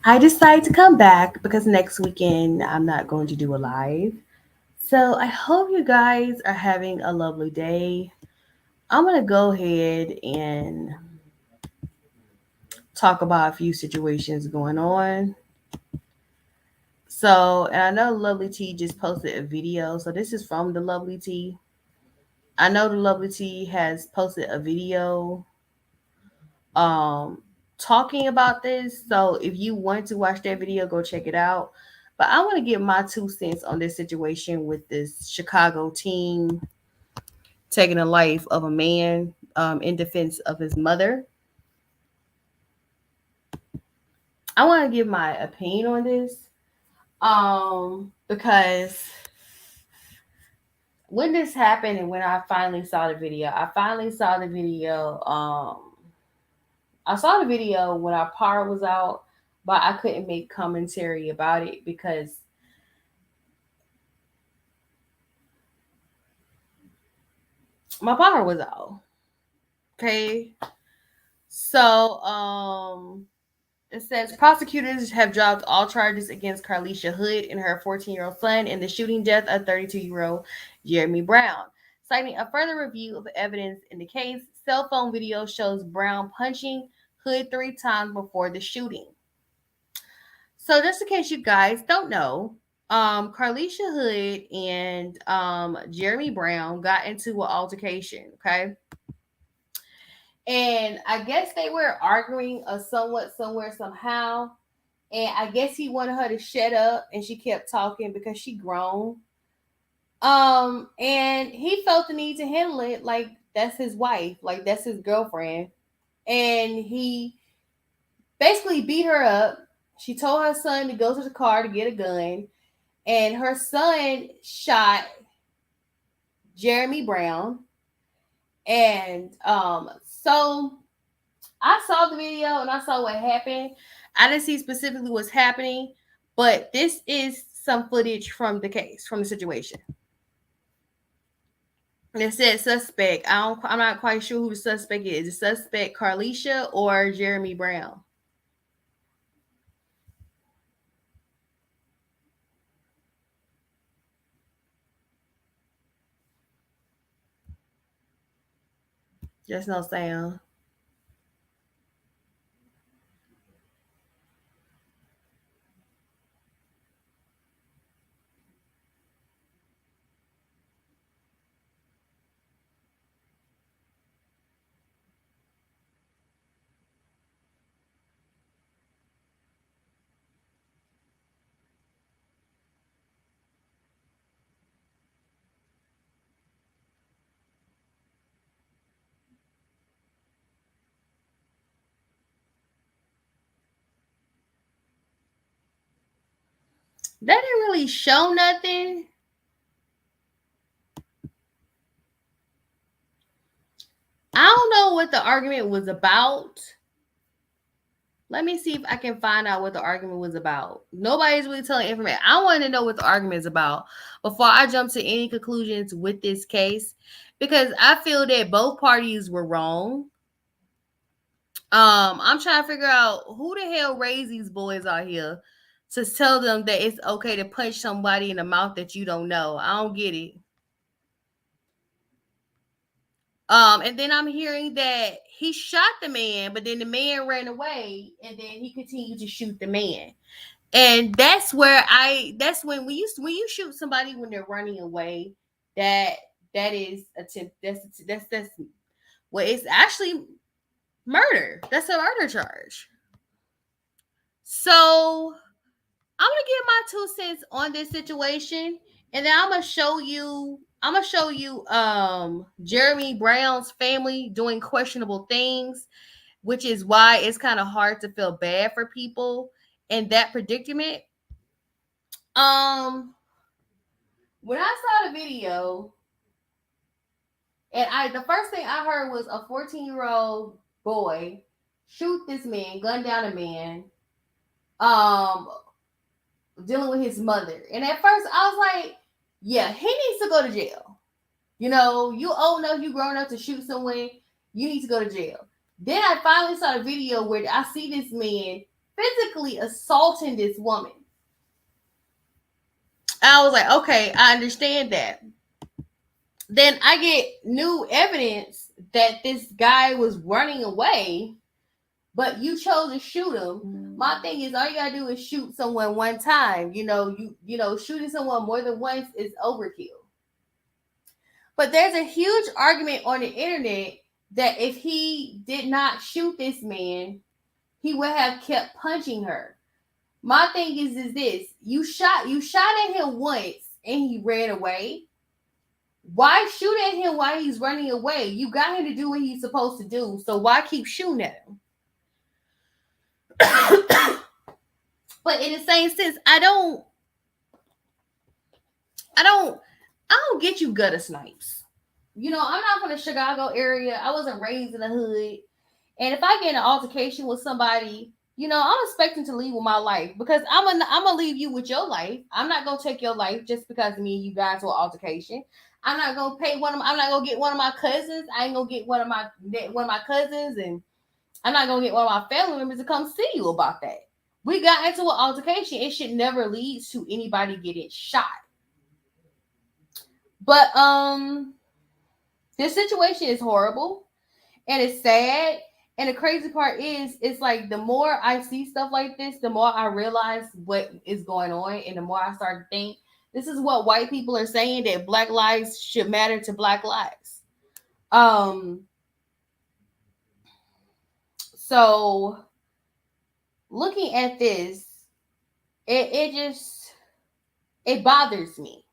I decided to come back because next weekend I'm not going to do a live. So I hope you guys are having a lovely day. I'm going to go ahead and talk about a few situations going on. So, and I know Lovely T just posted a video. So this is from the Lovely T. I know the Lovely T has posted a video um talking about this. So if you want to watch that video, go check it out. But I want to give my 2 cents on this situation with this Chicago team taking the life of a man in defense of his mother. I want to give my opinion on this because when this happened and when I finally saw the video, I saw the video when our power was out, but I couldn't make commentary about it because my power was out. Okay. So, it says prosecutors have dropped all charges against Carlisha Hood and her 14-year-old son in the shooting death of 32-year-old Jeremy Brown. Citing a further review of evidence in the case, cell phone video shows Brown punching Hood 3 times before the shooting. So, just in case you guys don't know, Carlisha Hood and Jeremy Brown got into an altercation. Okay, and I guess they were arguing somewhat somewhere somehow. And I guess he wanted her to shut up, and she kept talking because she grown. And he felt the need to handle it like that's his wife, like that's his girlfriend, and he basically beat her up. She told her son to go to the car to get a gun, and her son shot Jeremy Brown. And so I saw the video and I saw what happened. I didn't see specifically what's happening, but this is some footage from the case, from the situation. It said suspect. I'm not quite sure who the suspect is. The suspect Carlisha or Jeremy Brown? Just no sound. That didn't really show nothing. I don't know what the argument was about. Let me see if I can find out what the argument was about. Nobody's really telling information. I want to know what the argument is about before I jump to any conclusions with this case because I feel that both parties were wrong. I'm trying to figure out who the hell raised these boys out here to tell them that it's okay to punch somebody in the mouth that you don't know. I don't get it. And then I'm hearing that he shot the man, but then the man ran away, and then he continued to shoot the man. And that's when you shoot somebody when they're running away, that that is attempt that's well, it's actually murder. That's a murder charge. So I'm gonna give my 2 cents on this situation, and then I'm gonna show you Jeremy Brown's family doing questionable things, which is why it's kind of hard to feel bad for people in that predicament. Um when I saw the video, and I the first thing I heard was a 14-year-old boy shoot this man, gun down a man, um, dealing with his mother. And at first I was like, yeah, he needs to go to jail. You know, you old enough, you grown up to shoot someone, you need to go to jail. Then I finally saw a video where I see this man physically assaulting this woman. I was like, okay, I understand that. Then I get new evidence that this guy was running away, but you chose to shoot him. My thing is, all you gotta do is shoot someone one time. Shooting someone more than once is overkill. But there's a huge argument on the internet that if he did not shoot this man, he would have kept punching her. My thing is this: you shot at him once and he ran away. Why shoot at him while he's running away? You got him to do what he's supposed to do, so why keep shooting at him? But in the same sense, I don't get you, gutter snipes. I'm not from the Chicago area. I wasn't raised in the hood. And if I get in an altercation with somebody, I'm expecting to leave with my life, because I'm gonna leave you with your life. I'm not gonna take your life just because me and you got into an altercation. I'm not gonna I'm not gonna get one of my cousins. I ain't gonna get one of my cousins, and I'm not gonna get one of my family members to come see you about that. We got into an altercation. It should never lead to anybody getting shot. But this situation is horrible and it's sad. And the crazy part is, it's like the more I see stuff like this, the more I realize what is going on, and the more I start to think this is what white people are saying, that Black lives should matter to Black lives. So looking at this, it bothers me.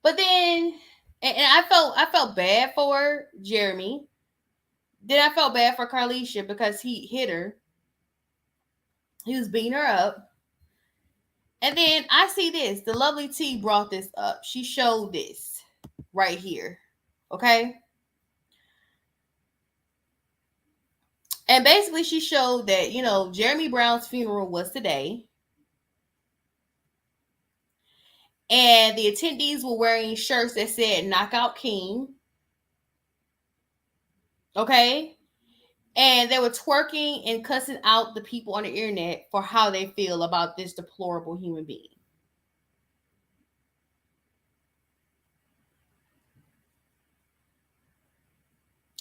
But then, and I felt bad for Jeremy. Then I felt bad for Carlisha because he hit her. He was beating her up. And then I see this. The lovely T brought this up. She showed this right here. Okay? And basically she showed that, Jeremy Brown's funeral was today. And the attendees were wearing shirts that said Knockout King. Okay? And they were twerking and cussing out the people on the internet for how they feel about this deplorable human being.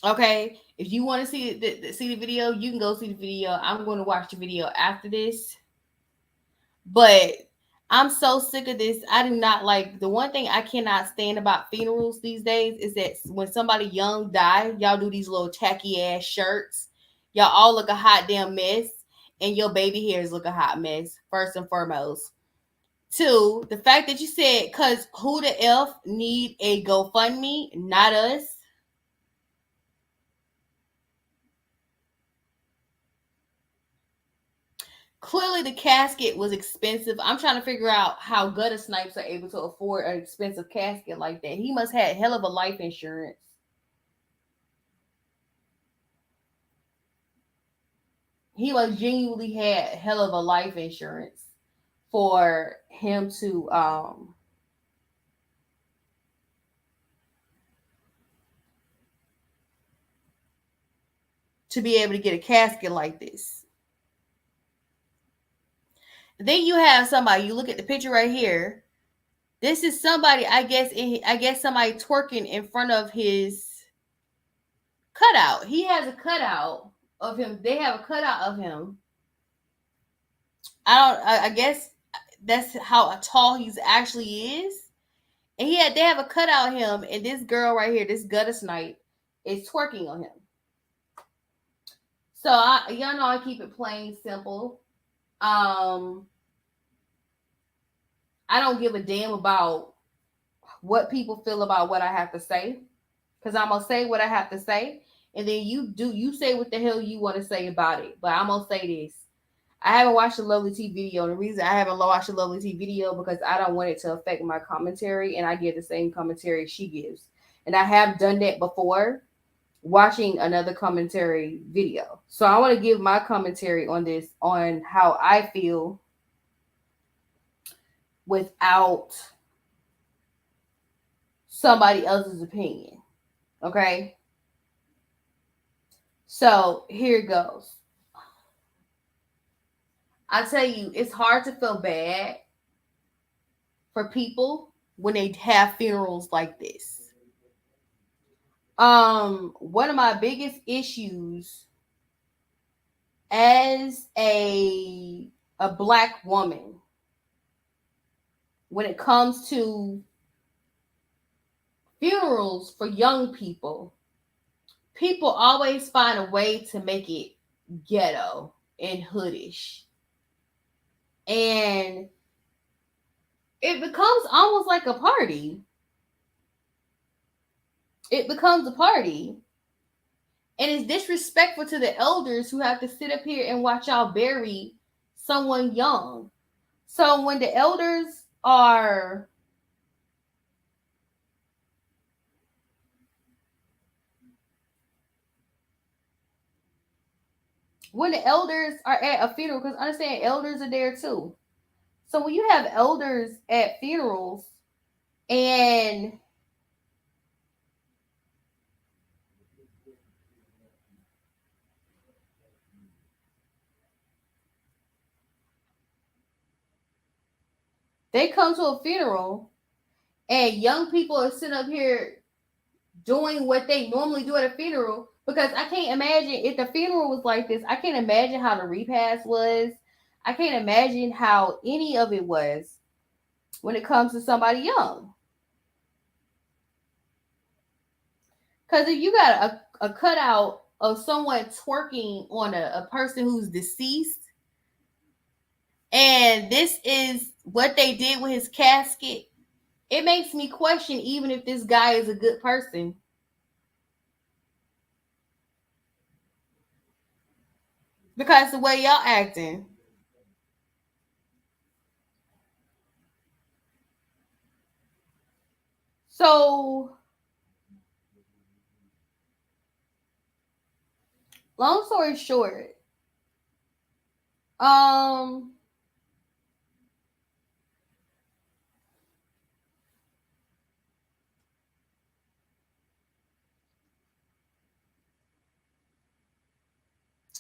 Okay, if you want to see the video, you can go see the video. I'm going to watch the video after this. But I'm so sick of this. I do not like, the one thing I cannot stand about funerals these days is that when somebody young die, y'all do these little tacky ass shirts. Y'all all look a hot damn mess, and your baby hairs look a hot mess, first and foremost. Two, the fact that you said, because who the F need a GoFundMe? Not us. Clearly the casket was expensive. I'm trying to figure out how gutter snipes are able to afford an expensive casket like that. He must have hell of a life insurance. He must genuinely had hell of a life insurance for him to be able to get a casket like this. Then you have somebody, you look at the picture right here. This is somebody, I guess somebody twerking in front of his cutout. He has a cutout of him. They have a cutout of him. I guess that's how tall he's actually is. And they have a cutout of him, and this girl right here, this gutter snipe, is twerking on him. So y'all know I keep it plain, simple. I don't give a damn about what people feel about what I have to say, because I'm gonna say what I have to say, and then you say what the hell you want to say about it. But I'm gonna say this: I haven't watched the Lovely T video, and the reason I haven't watched the Lovely T video because I don't want it to affect my commentary, and I give the same commentary she gives, and I have done that before, watching another commentary video. So I want to give my commentary on this, on how I feel without somebody else's opinion. Okay? So here it goes. I tell you, it's hard to feel bad for people when they have funerals like this. One of my biggest issues as a black woman when it comes to funerals for young people, people always find a way to make it ghetto and hoodish. And it becomes almost like a party. It becomes a party. And it's disrespectful to the elders who have to sit up here and watch y'all bury someone young. So when the elders are at a funeral, because understand elders are there too. So when you have elders at funerals and they come to a funeral and young people are sitting up here doing what they normally do at a funeral, because I can't imagine if the funeral was like this. I can't imagine how the repast was. I can't imagine how any of it was when it comes to somebody young. Because if you got a cutout of someone twerking on a person who's deceased, and this is what they did with his casket, it makes me question even if this guy is a good person. Because the way y'all acting. So, long story short, um,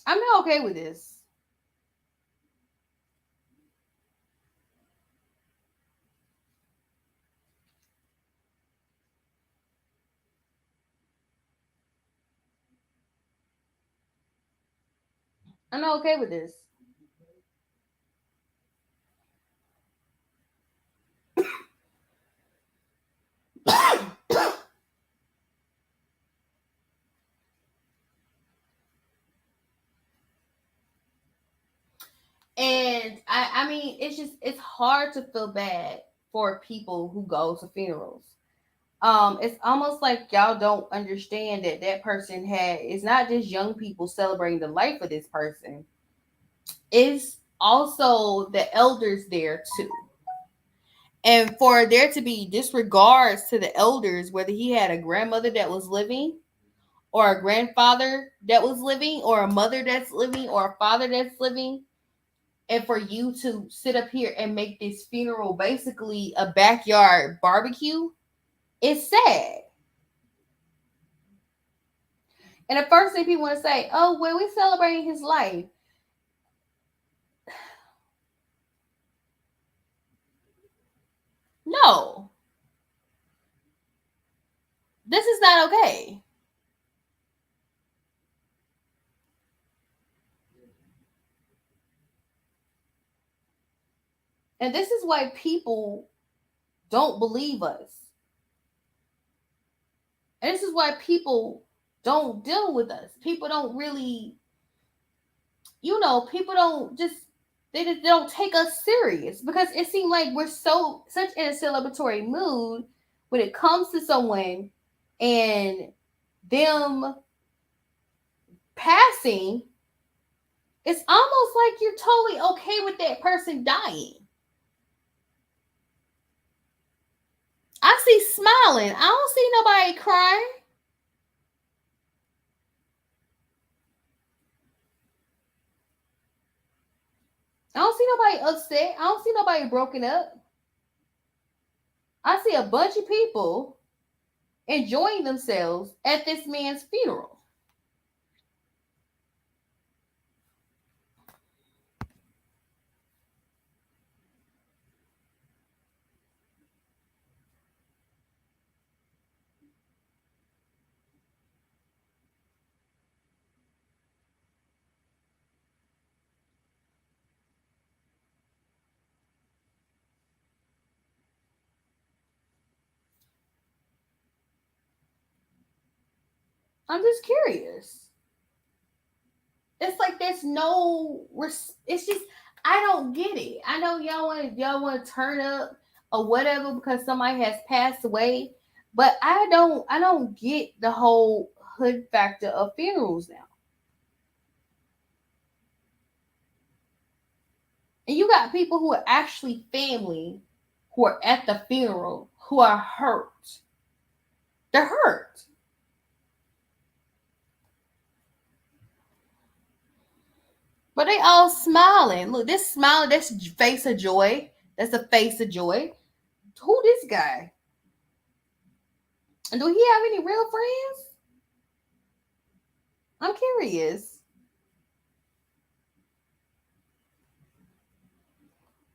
I'm not okay with this. I'm not okay with this. And I mean, it's hard to feel bad for people who go to funerals. It's almost like y'all don't understand that that person had. It's not just young people celebrating the life of this person. It's also the elders there too. And for there to be disregards to the elders, whether he had a grandmother that was living, or a grandfather that was living, or a mother that's living, or a father that's living, and for you to sit up here and make this funeral basically a backyard barbecue, it's sad. And the first thing people want to say, oh, well, we're celebrating his life. No, this is not okay. And this is why people don't believe us. And this is why people don't deal with us. People don't really, people don't just they don't take us serious, because it seems like we're such in a celebratory mood when it comes to someone and them passing. It's almost like you're totally okay with that person dying. I see smiling. I don't see nobody crying. I don't see nobody upset. I don't see nobody broken up. I see a bunch of people enjoying themselves at this man's funeral. I'm just curious. It's like there's no. It's just I don't get it. I know y'all want to turn up or whatever because somebody has passed away, but I don't get the whole hood factor of funerals now. And you got people who are actually family who are at the funeral who are hurt. They're hurt. But they all smiling. Look, this smiling, that's face of joy. That's a face of joy. Who this guy? And do he have any real friends? I'm curious.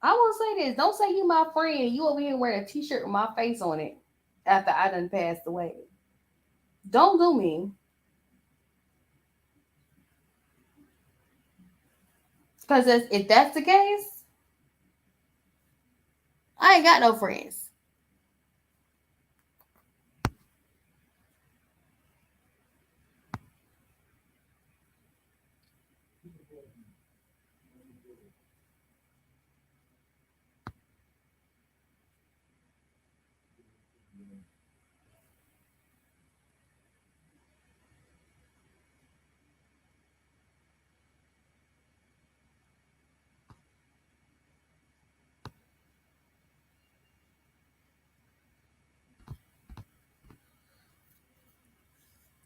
I will say this. Don't say you my friend. You over here wearing a t-shirt with my face on it after I done passed away. Don't do me. Because if that's the case, I ain't got no friends.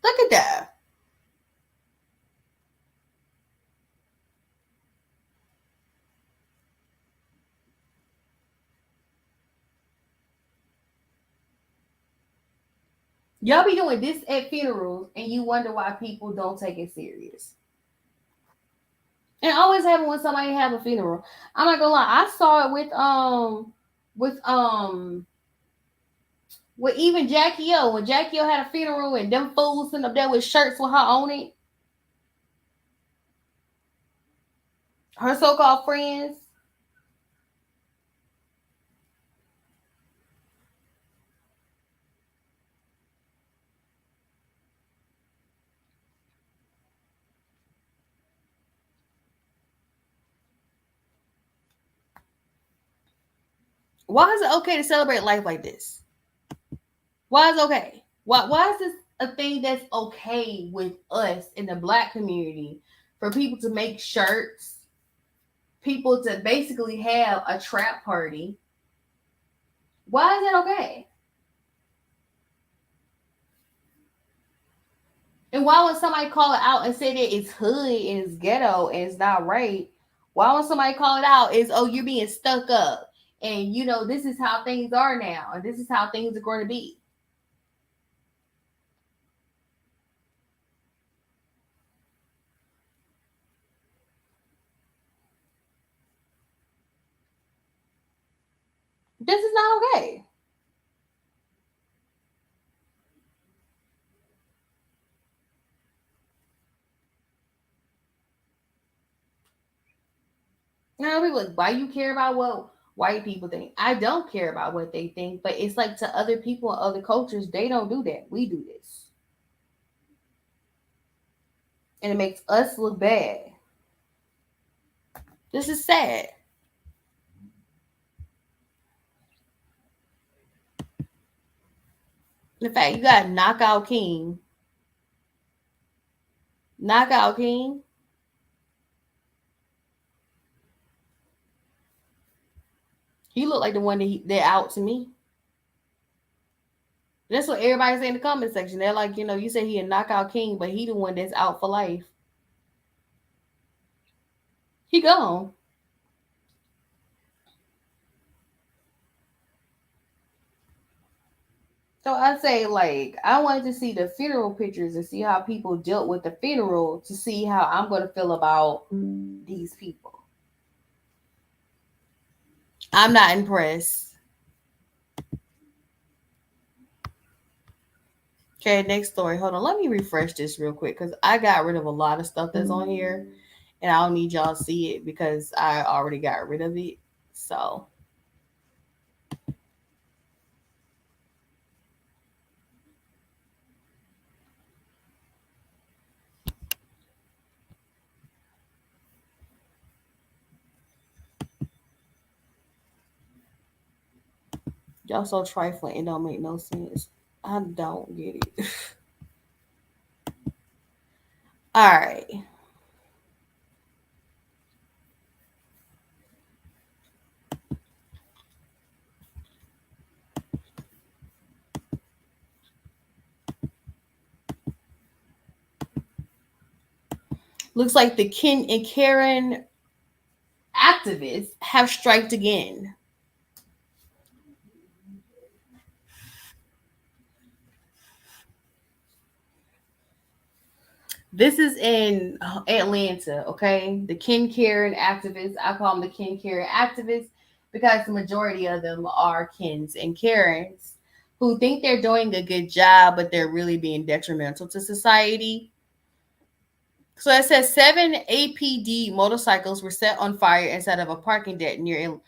Look at that. Y'all be doing this at funerals and you wonder why people don't take it serious. And always happen when somebody have a funeral. I'm not gonna lie, I saw it with with even Jackie O. When Jackie O had a funeral and them fools sitting up there with shirts with her on it, her so-called friends. Why is it okay to celebrate life like this? Why is it okay? Why is this a thing that's okay with us in the black community for people to make shirts, people to basically have a trap party? Why is that okay? And why would somebody call it out and say that it's hood and it's ghetto and it's not right? Why would somebody call it out is, oh, you're being stuck up and this is how things are now and this is how things are going to be. This is not okay. People like, why you care about what white people think? I don't care about what they think, but it's like to other people in other cultures, they don't do that. We do this. And it makes us look bad. This is sad. In fact, you got Knockout King. Knockout King. He looked like the one that out to me. That's what everybody say in the comment section. They're like, you say he a knockout king, but he the one that's out for life. He gone. So I say, like, I wanted to see the funeral pictures and see how people dealt with the funeral to see how I'm going to feel about these people. I'm not impressed. Okay, next story. Hold on. Let me refresh this real quick because I got rid of a lot of stuff that's on here and I don't need y'all to see it because I already got rid of it. So Y'all so trifling, it don't make no sense. I don't get it. All right. Looks like the Ken and Karen activists have striked again. This is in Atlanta, okay? The Ken Karen activists, I call them the Ken Karen activists because the majority of them are Kens and Karens who think they're doing a good job, but they're really being detrimental to society. So it says 7 APD motorcycles were set on fire inside of a parking deck near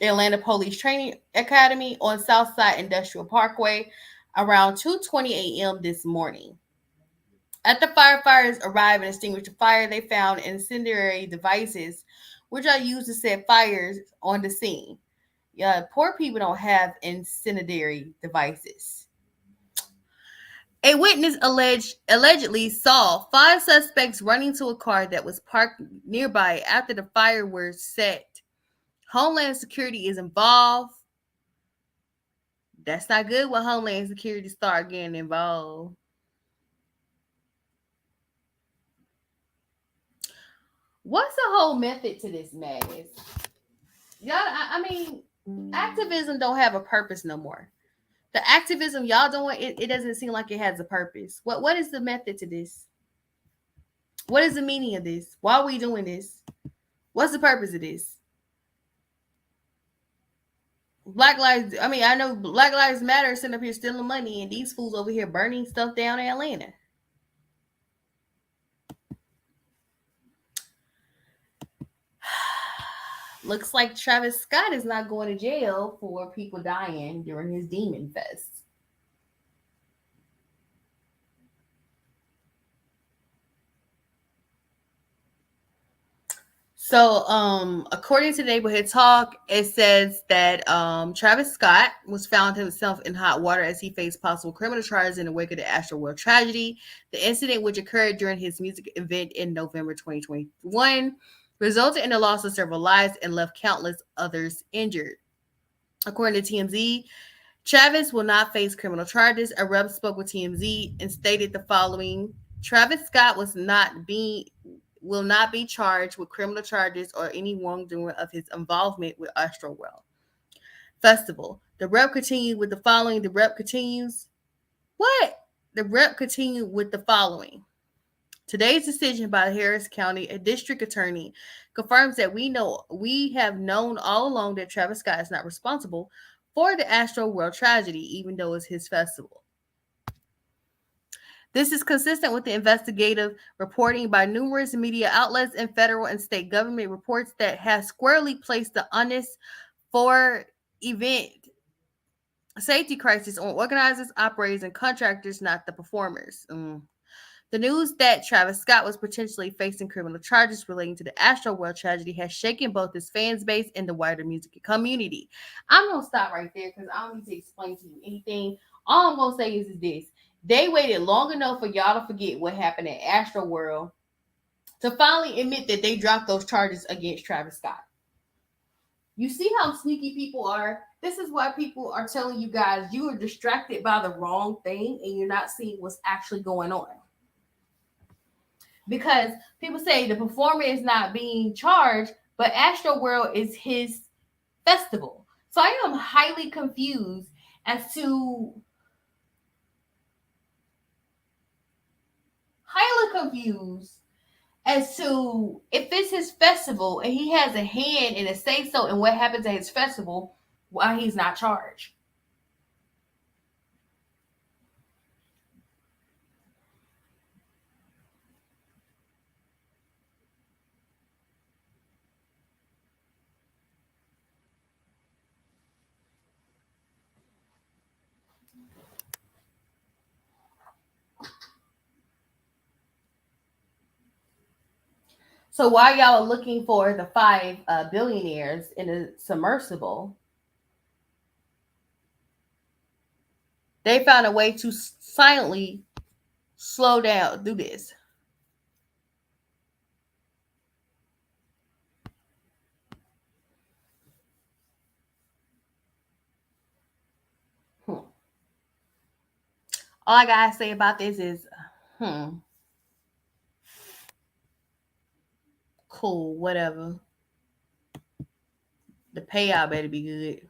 Atlanta Police Training Academy on Southside Industrial Parkway around 2:20 a.m. this morning. After firefighters arrived and extinguished the fire, they found incendiary devices, which are used to set fires on the scene. Yeah, poor people don't have incendiary devices. A witness allegedly saw 5 suspects running to a car that was parked nearby after the fire was set. Homeland Security is involved. That's not good when Homeland Security start getting involved. What's the whole method to this madness? Y'all, I mean, activism don't have a purpose no more. The activism y'all doing, it doesn't seem like it has a purpose. What is the method to this? What is the meaning of this? Why are we doing this? What's the purpose of this? Black Lives, I mean, I know Black Lives Matter sitting up here stealing money, and these fools over here burning stuff down in Atlanta. Looks like Travis Scott is not going to jail for people dying during his Demon Fest. So, according to Neighborhood Talk, it says that Travis Scott was found himself in hot water as he faced possible criminal charges in the wake of the Astroworld tragedy. The incident, which occurred during his music event in November 2021, resulted in the loss of several lives and left countless others injured. According to TMZ, Travis will not face criminal charges. A rep spoke with TMZ and stated the following: Travis Scott will not be charged with criminal charges or any wrongdoing of his involvement with Astroworld Festival. The rep continued with the following. The rep continues. What? The rep continued with the following. Today's decision by Harris County District Attorney confirms that we have known all along that Travis Scott is not responsible for the Astroworld tragedy, even though it's his festival. This is consistent with the investigative reporting by numerous media outlets and federal and state government reports that have squarely placed the onus for event safety crisis on organizers, operators, and contractors, not the performers. The news that Travis Scott was potentially facing criminal charges relating to the Astroworld tragedy has shaken both his fans base and the wider music community. I'm gonna stop right there because I don't need to explain to you anything. All I'm gonna say is this: they waited long enough for y'all to forget what happened at Astroworld to finally admit that they dropped those charges against Travis Scott. You see how sneaky people are? This is why people are telling you guys you are distracted by the wrong thing and you're not seeing what's actually going on. Because people say the performer is not being charged, but Astroworld is his festival. So I am as to highly confused as to if it's his festival and he has a hand in a say so in what happens at his festival, why he's not charged. So while y'all are looking for the 5 billionaires in a submersible, They found a way to silently slow down, do this. Hmm. All I gotta say about this is, hmm, cool, whatever. The payout better be good.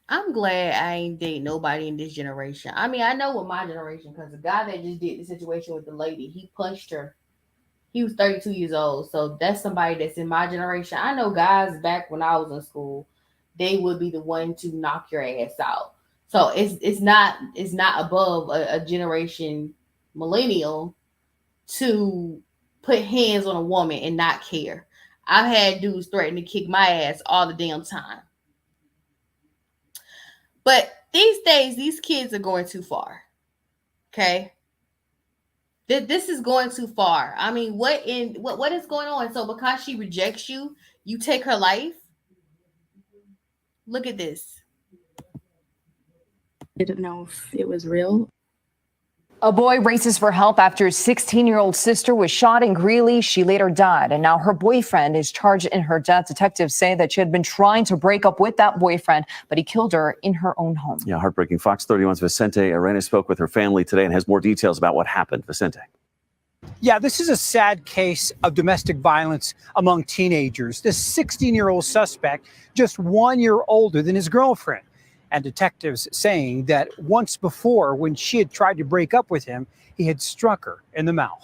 I'm glad I ain't date nobody in this generation. I mean, I know with my generation, because the guy that just did the situation with the lady, he punched her. He was 32 years old. So that's somebody that's in my generation. I know guys back when I was in school, they would be the one to knock your ass out. So it's not above a generation millennial to put hands on a woman and not care. I've had dudes threaten to kick my ass all the damn time. But these days, these kids are going too far. Okay. This is going too far. I mean, what is going on? So because she rejects you, you take her life? Look at this. Didn't know if it was real. A boy races for help after his 16-year-old sister was shot in Greeley. She later died, and now her boyfriend is charged in her death. Detectives say that she had been trying to break up with that boyfriend, but he killed her in her own home. Yeah, heartbreaking. Fox 31's Vicente Arenas spoke with her family today and has more details about what happened. Vicente. Yeah, this is a sad case of domestic violence among teenagers. This 16-year-old suspect, just 1 year older than his girlfriend. And detectives saying that once before, when she had tried to break up with him, he had struck her in the mouth.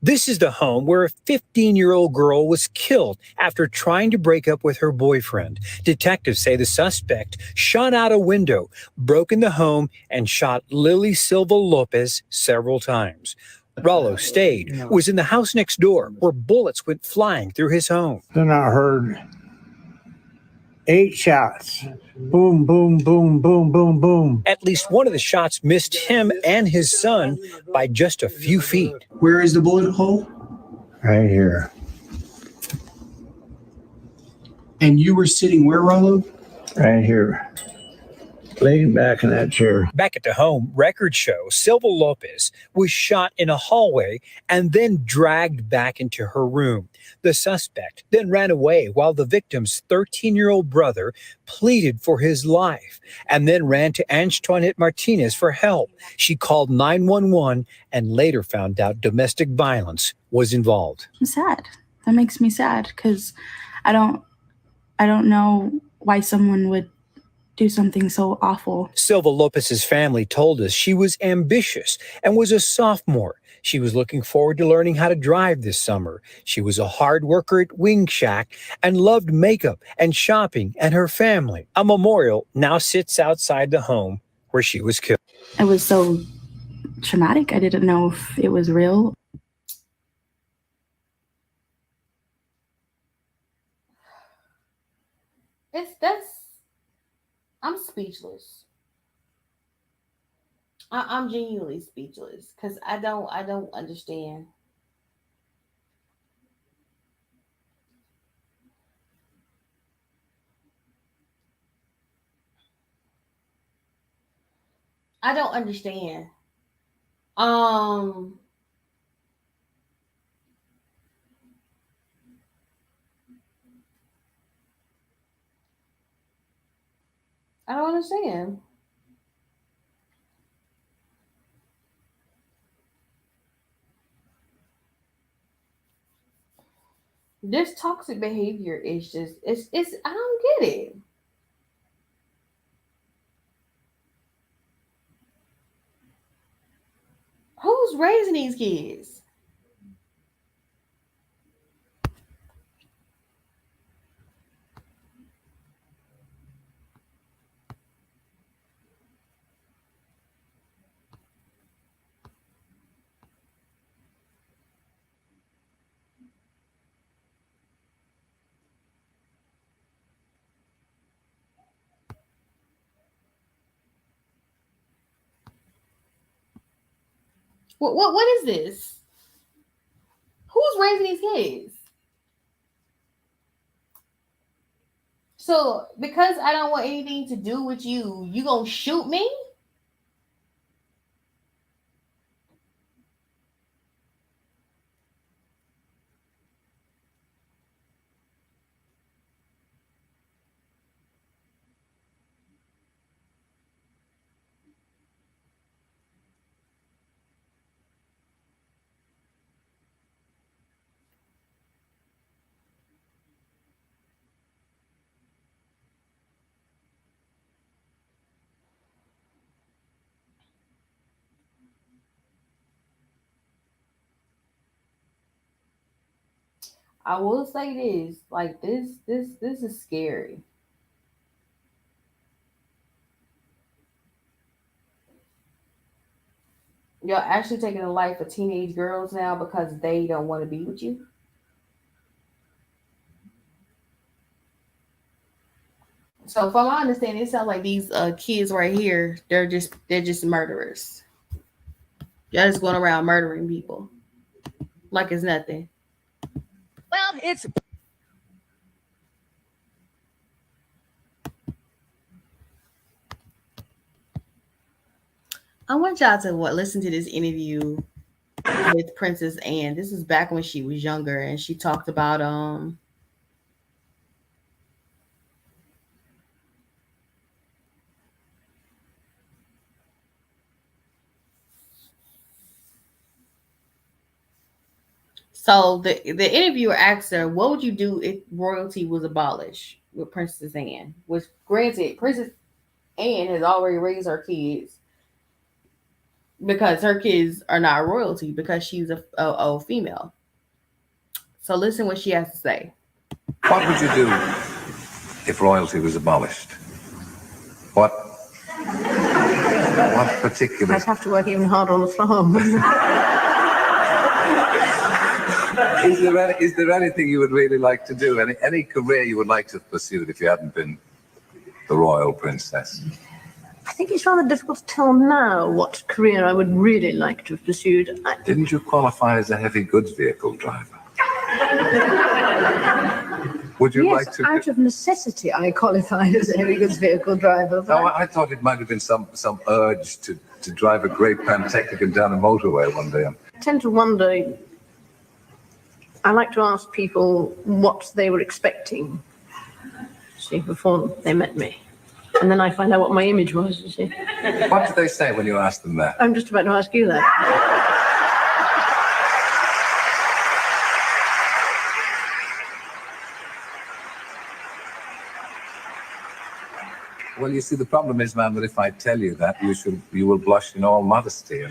This is the home where a 15-year-old girl was killed after trying to break up with her boyfriend. Detectives say the suspect shot out a window, broke in the home, and shot Lily Silva Lopez several times. Rollo Stade was in the house next door where bullets went flying through his home. Then I heard 8 shots. Boom, boom, boom, boom, boom, boom. At least one of the shots missed him and his son by just a few feet. Where is the bullet hole? Right here. And you were sitting where, Rollo? Right here. Laying back in that chair. Back at the home, records show Silva Lopez was shot in a hallway and then dragged back into her room. The suspect then ran away while the victim's 13-year-old brother pleaded for his life and then ran to Antoinette Martinez for help. She called 911 and later found out domestic violence was involved. I'm sad. That makes me sad because I don't know why someone would do something so awful. Silva Lopez's family told us she was ambitious and was a sophomore. She was looking forward to learning how to drive this summer. She was a hard worker at Wing Shack and loved makeup and shopping and her family. A memorial now sits outside the home where she was killed. It was so traumatic. I didn't know if it was real. I'm speechless. I'm genuinely speechless because I don't understand. I don't understand. Um I don't understand. This toxic behavior is just it's I don't get it. Who's raising these kids? What is this? Who's raising these kids? So because I don't want anything to do with you, you gonna shoot me? I will say this, like this is scary. You're actually taking the life of teenage girls now because they don't want to be with you. So from my understanding, it sounds like these kids right here, they're just murderers. Y'all just going around murdering people like it's nothing. Well, it's I want y'all to listen to this interview with Princess Anne. This is back when she was younger, and she talked about So the interviewer asked her, "What would you do if royalty was abolished with Princess Anne?" Which, granted, Princess Anne has already raised her kids because her kids are not royalty because she's a female. So listen what she has to say. What would you do if royalty was abolished? What particular? I'd have to work even harder on the farm. Is there anything you would really like to do? Any career you would like to pursue if you hadn't been the royal princess? I think it's rather difficult to tell now what career I would really like to have pursued. Didn't you qualify as a heavy goods vehicle driver? Would you like to? Out of necessity, I qualified as a heavy goods vehicle driver. No, I thought it might have been some urge to drive a great Pantechnicon down a motorway one day. I tend to wonder. I like to ask people what they were expecting, before they met me. And then I find out what my image was, you see. What did they say when you asked them that? I'm just about to ask you that. Well, you see, the problem is, ma'am, that if I tell you that, you will blush in all modesty.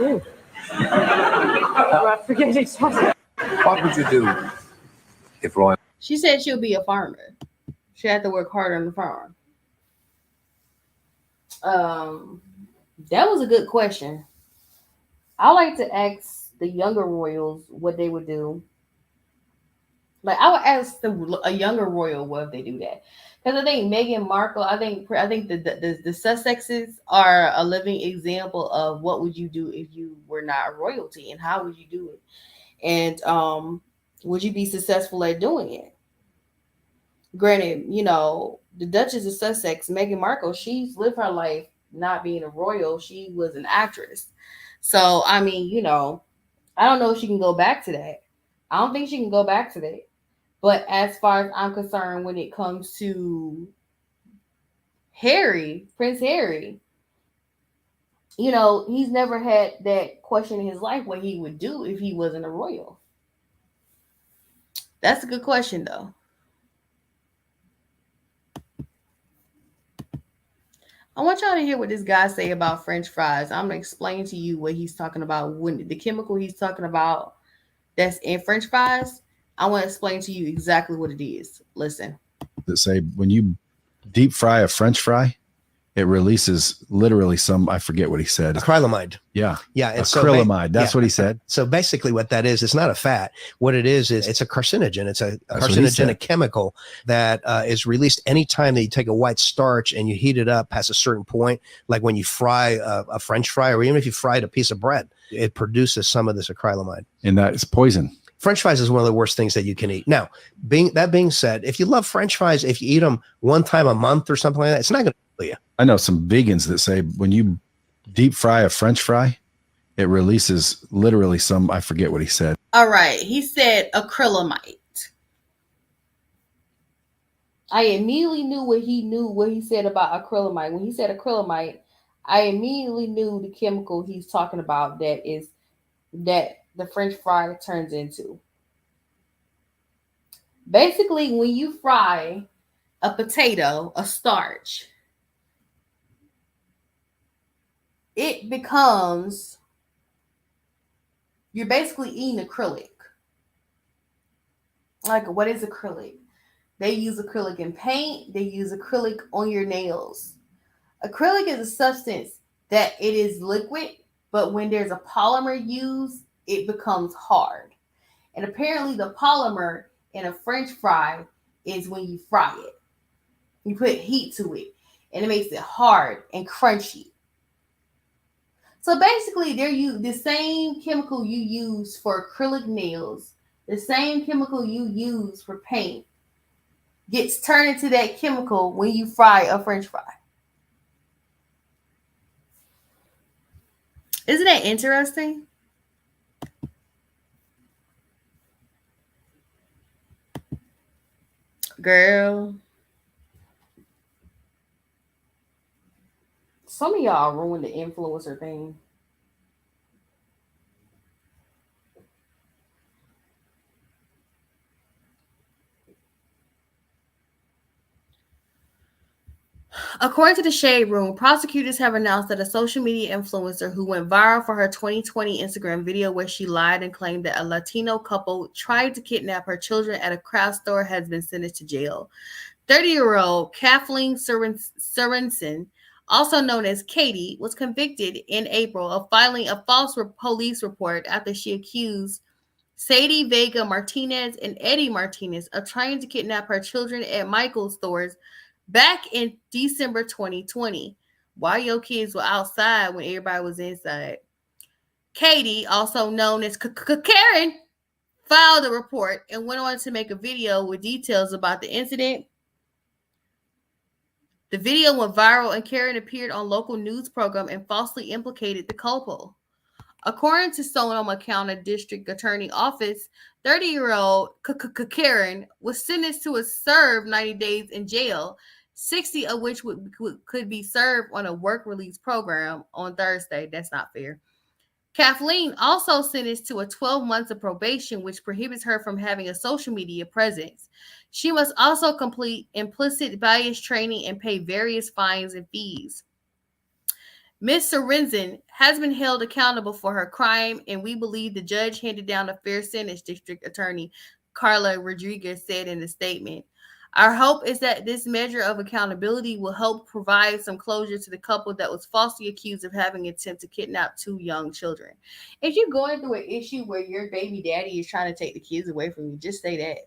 Ooh. I forget it. What would you do if royal? She said she'll be a farmer. She had to work harder on the farm. That was a good question. I like to ask the younger royals what they would do. Like I would ask a younger royal what if they do that. Because I think Meghan Markle, I think the Sussexes are a living example of what would you do if you were not royalty and how would you do it, and would you be successful at doing it? Granted, you know, the Duchess of Sussex, Meghan Markle, she's lived her life not being a royal. She was an actress. So I mean, you know, I don't know if she can go back to that. I don't think she can go back to that. But as far as I'm concerned, when it comes to Harry, Prince Harry, you know, he's never had that question in his life what he would do if he wasn't a royal. That's a good question, though. I want y'all to hear what this guy say about French fries. I'm going to explain to you what he's talking about. When the chemical he's talking about that's in French fries, I want to explain to you exactly what it is. Listen. That say when you deep fry a French fry, it releases literally some, I forget what he said. Acrylamide. Yeah. Yeah. And acrylamide. That's what he said. So basically what that is, it's not a fat. What it is it's a carcinogen. It's a carcinogenic chemical that is released anytime that you take a white starch and you heat it up past a certain point, like when you fry a French fry, or even if you fried a piece of bread, it produces some of this acrylamide. And that is poison. French fries is one of the worst things that you can eat. Now, being said, if you love French fries, if you eat them one time a month or something like that, it's not going to kill you. I know some vegans that say when you deep fry a French fry, it releases literally some, I forget what he said. All right. He said acrylamide. I immediately knew what he said about acrylamide. When he said acrylamide, I immediately knew the chemical he's talking about that the French fry turns into. Basically, when you fry a potato, a starch, it becomes, you're basically eating acrylic. Like, what is acrylic? They use acrylic in paint. They use acrylic on your nails. Acrylic is a substance that it is liquid, but when there's a polymer used, it becomes hard. And apparently the polymer in a French fry is when you fry it. You put heat to it, and it makes it hard and crunchy. So basically, the same chemical you use for acrylic nails, the same chemical you use for paint, gets turned into that chemical when you fry a French fry. Isn't that interesting? Girl. Some of y'all ruined the influencer thing. According to the Shade Room, prosecutors have announced that a social media influencer who went viral for her 2020 Instagram video where she lied and claimed that a Latino couple tried to kidnap her children at a craft store has been sentenced to jail. 30-year-old Kathleen Sorensen, also known as Katie, was convicted in April of filing a false police report after she accused Sadie Vega Martinez and Eddie Martinez of trying to kidnap her children at Michael's stores back in December 2020, while your kids were outside when everybody was inside. Katie, also known as Karen, filed a report and went on to make a video with details about the incident. The video went viral and Karen appeared on local news program and falsely implicated the couple. According to Sonoma County District Attorney Office, 30-year-old Karen was sentenced to serve 90 days in jail, 60 of which could be served on a work release program on Thursday. That's not fair. Kathleen also sentenced to a 12 months of probation, which prohibits her from having a social media presence. She must also complete implicit bias training and pay various fines and fees. Ms. Sorensen has been held accountable for her crime, and we believe the judge handed down a fair sentence, District Attorney Carla Rodriguez said in a statement. Our hope is that this measure of accountability will help provide some closure to the couple that was falsely accused of having intent to kidnap 2 young children. If you're going through an issue where your baby daddy is trying to take the kids away from you, just say that.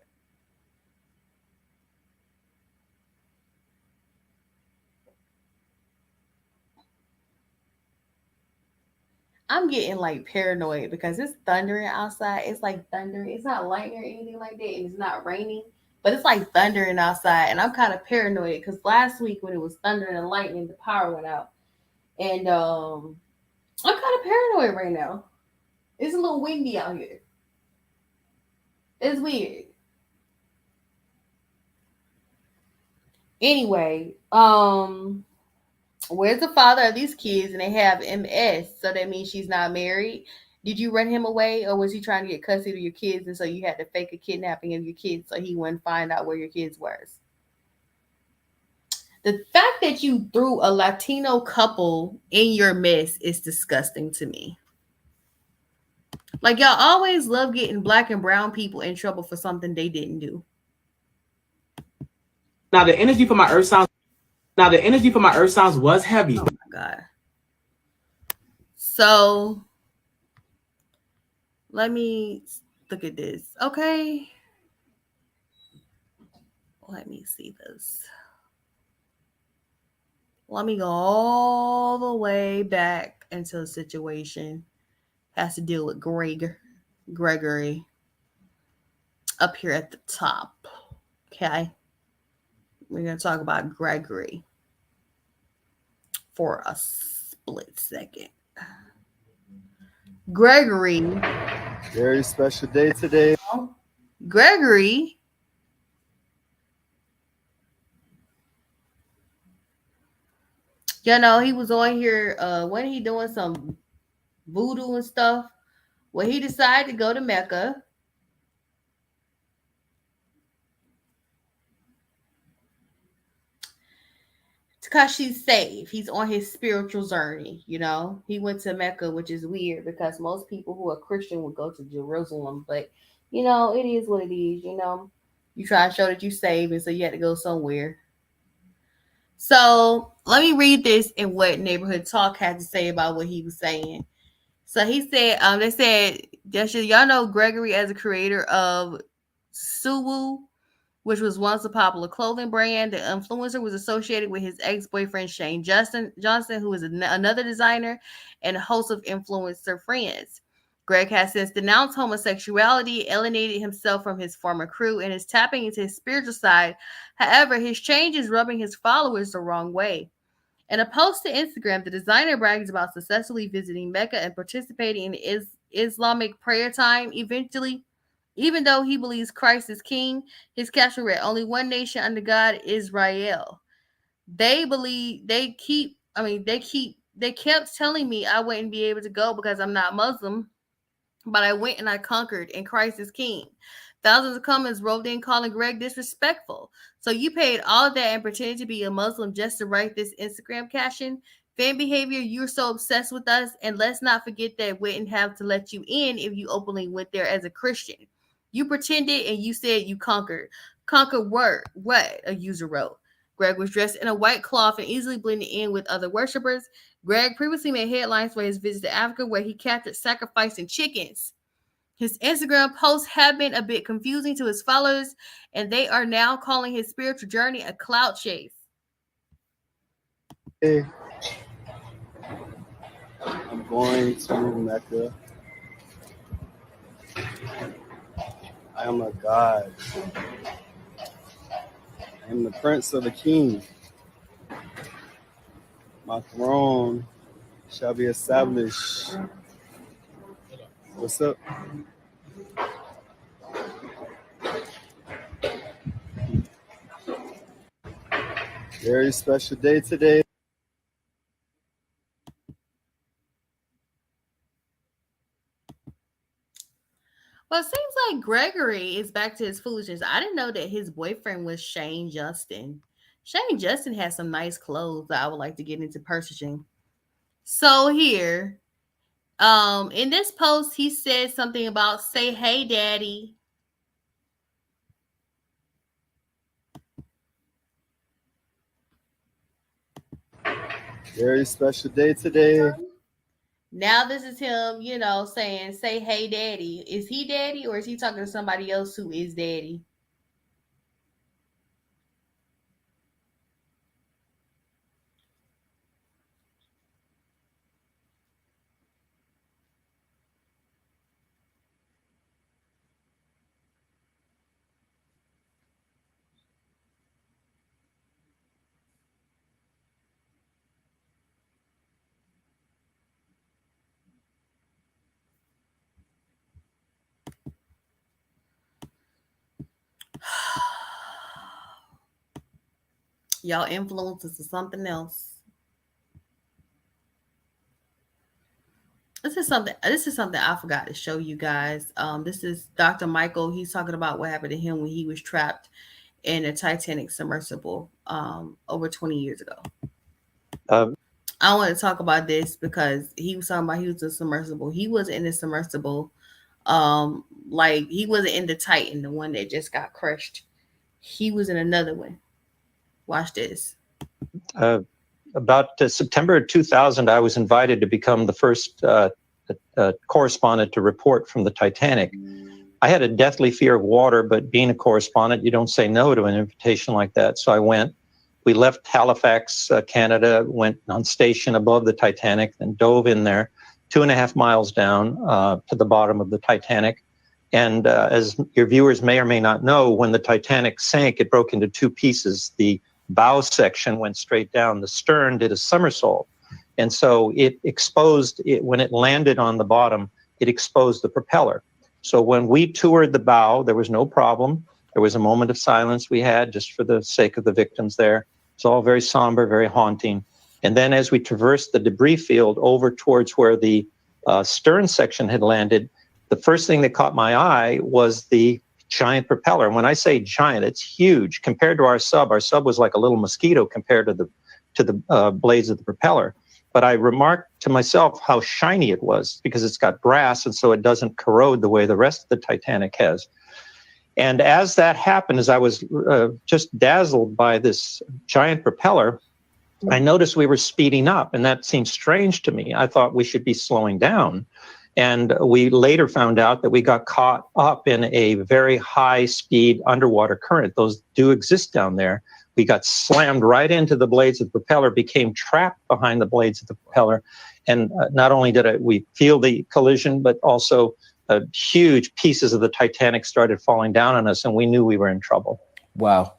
I'm getting like paranoid because it's thundering outside. It's like thundering. It's not lightning or anything like that, and it's not raining. But it's like thundering outside, and I'm kind of paranoid because last week when it was thundering and lightning, the power went out. And I'm kind of paranoid right now. It's a little windy out here. It's weird. Anyway, where's the father of these kids? And they have MS, so that means she's not married. Did you run him away, or was he trying to get custody of your kids, and so you had to fake a kidnapping of your kids so he wouldn't find out where your kids were? The fact that you threw a Latino couple in your mess is disgusting to me. Like, y'all always love getting black and brown people in trouble for something they didn't do. Now the energy for my earth signs was heavy. Oh my God. So let me look at this. Okay. Let me see this. Let me go all the way back into the situation. Has to deal with Gregory. up here at the top. Okay. We're going to talk about Gregory for a split second. Gregory. Very special day today. Gregory he was on here when he doing some voodoo and stuff. Well, he decided to go to Mecca. Because she's saved. He's on his spiritual journey, He went to Mecca, which is weird because most people who are Christian would go to Jerusalem. But, it is what it is, You try to show that you saved, and so you had to go somewhere. So let me read this and what Neighborhood Talk had to say about what he was saying. So he said, they said, y'all know Gregory as a creator of Suwu, which was once a popular clothing brand. The influencer was associated with his ex-boyfriend Shane Johnson, who is another designer and host of Influencer Friends. Greg has since denounced homosexuality, alienated himself from his former crew, and is tapping into his spiritual side. However, his change is rubbing his followers the wrong way. In a post to Instagram, the designer brags about successfully visiting Mecca and participating in Islamic prayer time. Eventually, even though he believes Christ is king, his caption read, "Only one nation under God, Israel." They kept telling me I wouldn't be able to go because I'm not Muslim, but I went and I conquered, and Christ is king. Thousands of comments rolled in calling Greg disrespectful. So you paid all of that and pretended to be a Muslim just to write this Instagram caption? Fan behavior, you're so obsessed with us, and let's not forget that we didn't have to let you in if you openly went there as a Christian. You pretended and you said you conquered. Conquer what? A user wrote. Greg was dressed in a white cloth and easily blended in with other worshipers. Greg previously made headlines for his visit to Africa, where he captured sacrificing chickens. His Instagram posts have been a bit confusing to his followers, and they are now calling his spiritual journey a clout chase. Hey, I'm going to Mecca. I am a god. I am the prince of the king. My throne shall be established. What's up? Very special day today. Well, it seems like Gregory is back to his foolishness. I didn't know that his boyfriend was Shane Justin. Shane Justin has some nice clothes that I would like to get into purchasing. So here, in this post, he said something about "say hey, daddy." Very special day today. Now this is him, saying, "Say hey, daddy." Is he daddy, or is he talking to somebody else who is daddy? Y'all influencers is something else. This is something I forgot to show you guys. This is Dr. Michael. He's talking about what happened to him when he was trapped in a Titanic submersible over 20 years ago. I want to talk about this because he was talking about he was a submersible. He was in the submersible. Like he wasn't in the Titan, the one that just got crushed. He was in another one. Watch this. About September 2000, I was invited to become the first correspondent to report from the Titanic. I had a deathly fear of water, but being a correspondent, you don't say no to an invitation like that. So I went. We left Halifax, Canada, went on station above the Titanic, then dove in there 2.5 miles down to the bottom of the Titanic. And as your viewers may or may not know, when the Titanic sank, it broke into two pieces. The bow section went straight down. The stern did a somersault. And so it exposed, when it landed on the bottom, it exposed the propeller. So when we toured the bow, there was no problem. There was a moment of silence we had just for the sake of the victims there. It's all very somber, very haunting. And then as we traversed the debris field over towards where the stern section had landed, the first thing that caught my eye was the giant propeller. And when I say giant, it's huge compared to our sub. Our sub was like a little mosquito compared to the blades of the propeller. But I remarked to myself how shiny it was because it's got brass, and so it doesn't corrode the way the rest of the Titanic has. And as that happened, as I was just dazzled by this giant propeller, I noticed we were speeding up, and that seemed strange to me. I thought we should be slowing down. And we later found out that we got caught up in a very high-speed underwater current. Those do exist down there. We got slammed right into the blades of the propeller, became trapped behind the blades of the propeller. And not only did we feel the collision, but also huge pieces of the Titanic started falling down on us, and we knew we were in trouble. Wow.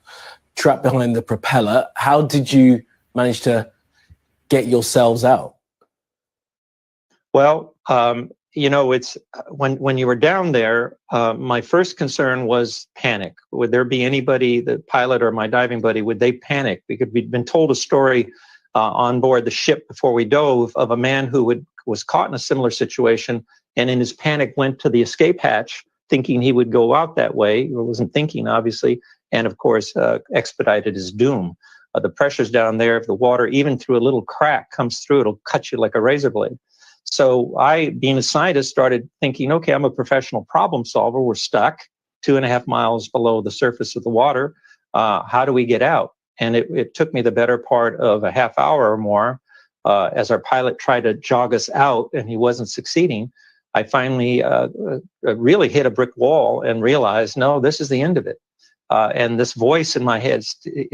Trapped behind the propeller. How did you manage to get yourselves out? Well, you know, it's when you were down there, my first concern was panic. Would there be anybody, the pilot or my diving buddy, would they panic? Because we'd been told a story on board the ship before we dove of a man who was caught in a similar situation and in his panic went to the escape hatch thinking he would go out that way. He wasn't thinking, obviously, and of course expedited his doom. The pressures down there, if the water, even through a little crack, comes through, it'll cut you like a razor blade. So I, being a scientist, started thinking, okay, I'm a professional problem solver. We're stuck 2.5 miles below the surface of the water. How do we get out? And it took me the better part of a half hour or more as our pilot tried to jog us out and he wasn't succeeding. I finally really hit a brick wall and realized, no, this is the end of it. And this voice in my head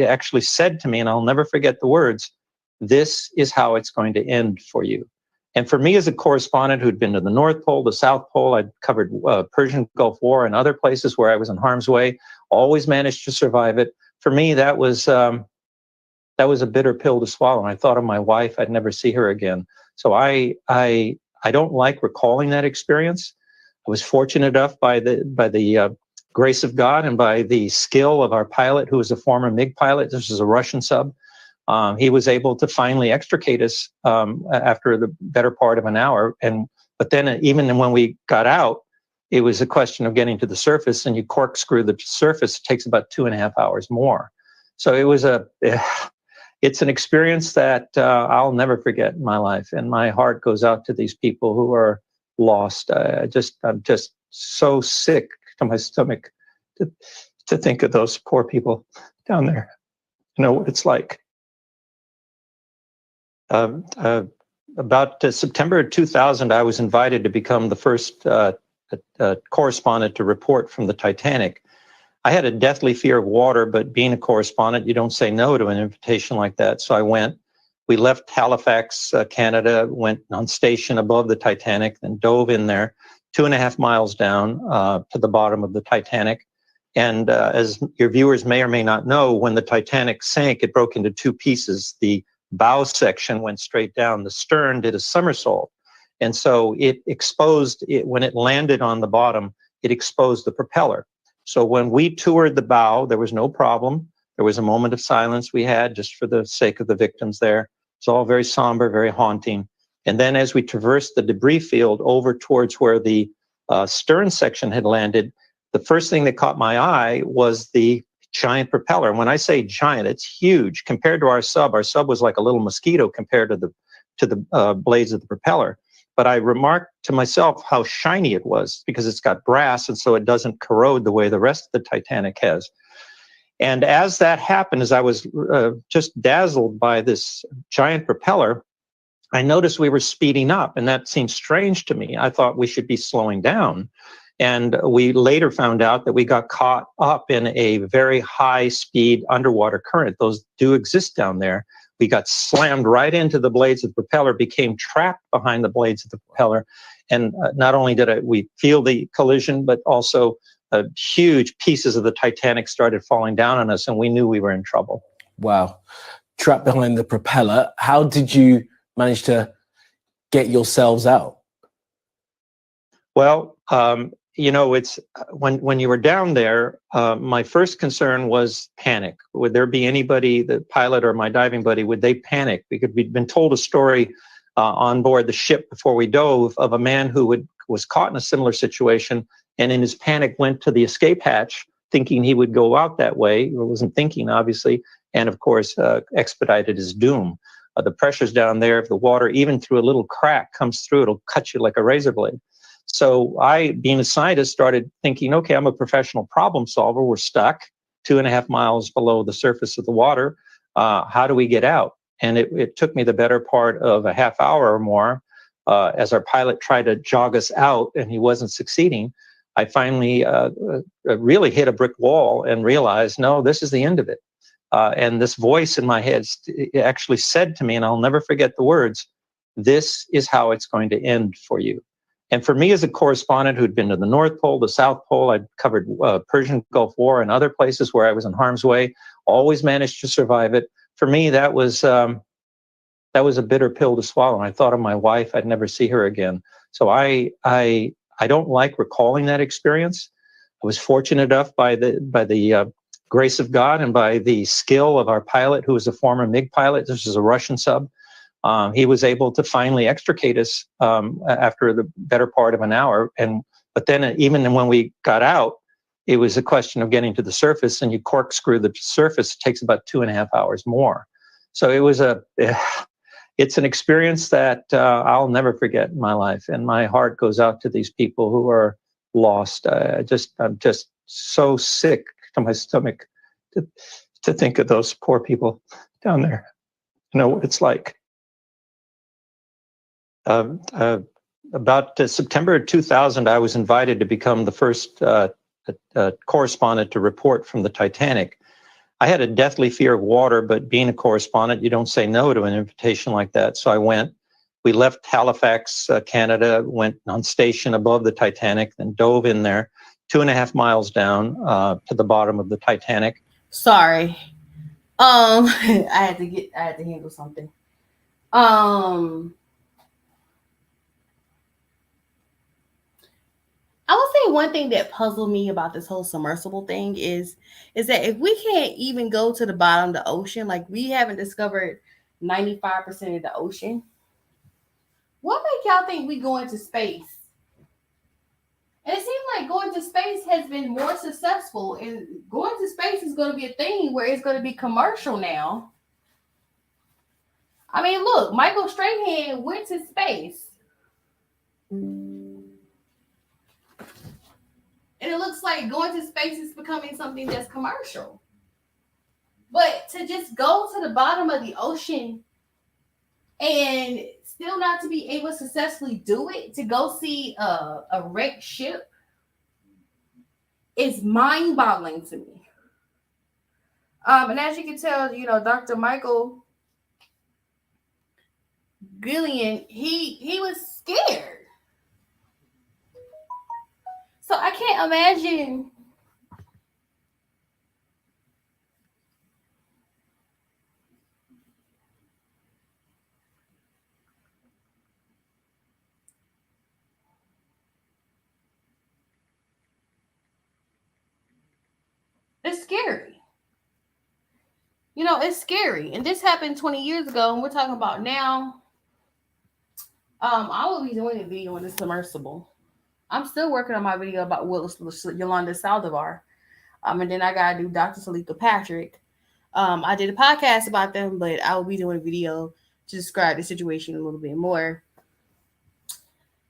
actually said to me, and I'll never forget the words, this is how it's going to end for you. And for me as a correspondent who'd been to the North Pole, the South Pole, I'd covered Persian Gulf War and other places where I was in harm's way, always managed to survive it. For me, that was a bitter pill to swallow. And I thought of my wife, I'd never see her again. So I don't like recalling that experience. I was fortunate enough by the grace of God and by the skill of our pilot, who was a former MiG pilot. This was a Russian sub. He was able to finally extricate us after the better part of an hour. But then even when we got out, it was a question of getting to the surface, and you corkscrew the surface. It takes about 2.5 hours more. So it's an experience that I'll never forget in my life. And my heart goes out to these people who are lost. I'm just so sick to my stomach to think of those poor people down there. You know what it's like. About September 2000, I was invited to become the first correspondent to report from the Titanic. I had a deathly fear of water, but being a correspondent, you don't say no to an invitation like that. So I went. We left Halifax, Canada, went on station above the Titanic, then dove in there 2.5 miles down to the bottom of the Titanic. And as your viewers may or may not know, when the Titanic sank, it broke into two pieces. The bow section went straight down. The stern did a somersault. And so it exposed, when it landed on the bottom, it exposed the propeller. So when we toured the bow, there was no problem. There was a moment of silence we had just for the sake of the victims there. It's all very somber, very haunting. And then as we traversed the debris field over towards where the stern section had landed, the first thing that caught my eye was the giant propeller. And when I say giant, it's huge compared to our sub. Our sub was like a little mosquito compared to the blades of the propeller. But I remarked to myself how shiny it was because it's got brass, and so it doesn't corrode the way the rest of the Titanic has. And as that happened, as I was just dazzled by this giant propeller, I noticed we were speeding up, and that seemed strange to me. I thought we should be slowing down. And we later found out that we got caught up in a very high-speed underwater current. Those do exist down there. We got slammed right into the blades of the propeller, became trapped behind the blades of the propeller. And not only did we feel the collision, but also huge pieces of the Titanic started falling down on us, and we knew we were in trouble. Wow. Trapped behind the propeller. How did you manage to get yourselves out? Well, it's when you were down there, my first concern was panic. Would there be anybody, the pilot or my diving buddy, would they panic? Because we'd been told a story on board the ship before we dove of a man who was caught in a similar situation, and in his panic went to the escape hatch thinking he would go out that way. He wasn't thinking, obviously, and of course expedited his doom. The pressures down there, if the water, even through a little crack, comes through, it'll cut you like a razor blade. So I, being a scientist, started thinking, okay, I'm a professional problem solver. We're stuck 2.5 miles below the surface of the water. How do we get out? And it took me the better part of a half hour or more as our pilot tried to jog us out, and he wasn't succeeding. I finally really hit a brick wall and realized, no, this is the end of it. And this voice in my head actually said to me, and I'll never forget the words, this is how it's going to end for you. And for me as a correspondent who'd been to the North Pole, the South Pole, I'd covered Persian Gulf War and other places where I was in harm's way, always managed to survive it. For me, that was a bitter pill to swallow. And I thought of my wife, I'd never see her again. So I don't like recalling that experience. I was fortunate enough by the grace of God and by the skill of our pilot, who was a former MiG pilot. This was a Russian sub. He was able to finally extricate us after the better part of an hour. But then even when we got out, it was a question of getting to the surface, and you corkscrew the surface. It takes about 2.5 hours more. So it's an experience that I'll never forget in my life. And my heart goes out to these people who are lost. I'm just so sick to my stomach to think of those poor people down there. You know what it's like. About September 2000, I was invited to become the first correspondent to report from the Titanic. I had a deathly fear of water, but being a correspondent, you don't say no to an invitation like that. So I went. We left Halifax, Canada, went on station above the Titanic, then dove in there 2.5 miles down to the bottom of the Titanic. Sorry. I had to handle something. I would say one thing that puzzled me about this whole submersible thing is that if we can't even go to the bottom of the ocean, like we haven't discovered 95% of the ocean, what make y'all think we go into space? And it seems like going to space has been more successful, and going to space is going to be a thing where it's going to be commercial now. I mean, look, Michael Strahan went to space. And it looks like going to space is becoming something that's commercial. But to just go to the bottom of the ocean and still not to be able to successfully do it, to go see a wrecked ship, is mind-boggling to me. And as you can tell, Dr. Michael Gillian, he was scared. So I can't imagine it's scary. It's scary. And this happened 20 years ago, and we're talking about now. I will be doing a video on the submersible. I'm still working on my video about Yolanda Saldivar. And then I got to do Dr. Salika Patrick. I did a podcast about them, but I will be doing a video to describe the situation a little bit more.